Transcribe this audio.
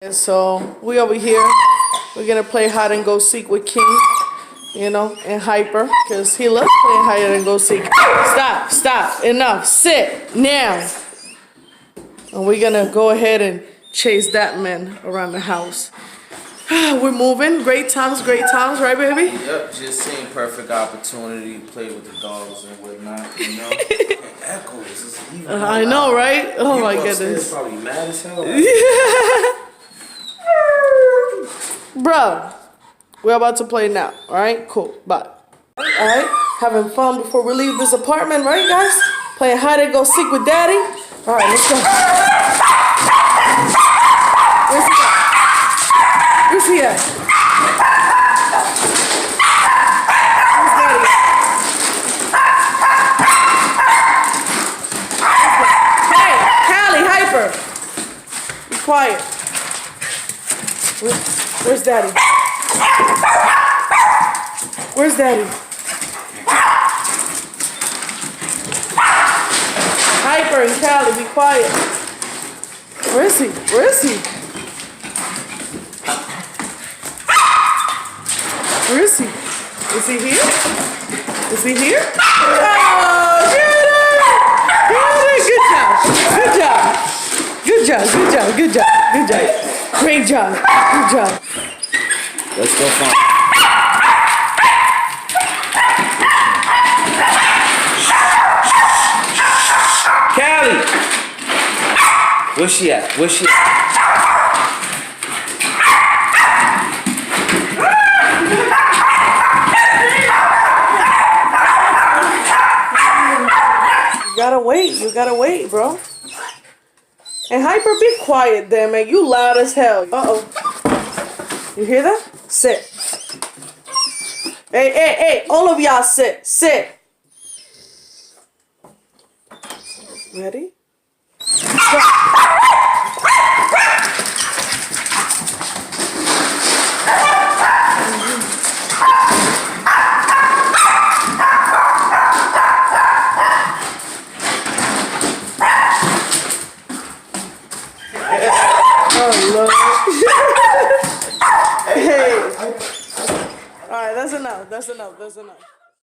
And so we over here, we're gonna play hide and go seek with King, you know, and Hyper, because he loves playing hide and go seek. Stop, enough, sit, now. And we're gonna go ahead and chase that man around the house. We're moving, great times, right baby? Yep, just seeing perfect opportunity to play with the dogs and whatnot, you know? Echoes, it's even I know, right? Oh my goodness. Probably mad as hell. Bro, we're about to play now. All right, cool. Bye. All right, having fun before we leave this apartment, right, guys? Playing hide and go seek with Daddy. All right, let's go. Where's he at? Where's Daddy? Hey, Callie, Hyper. Be quiet. Where's Daddy? Where's Daddy? Hyper and Callie, be quiet. Where is he? Where is he? Where is he? Is he here? Is he here? Oh, get it! Good job. Good job. Great job. Good job. Let's go find. Callie! Where's she at? You gotta wait, bro. And Hyper, be quiet there, man. You loud as hell. Uh-oh. You hear that? Sit. Hey, all of y'all sit. Ready? Go. Oh, Lord. Hey. All right, that's enough.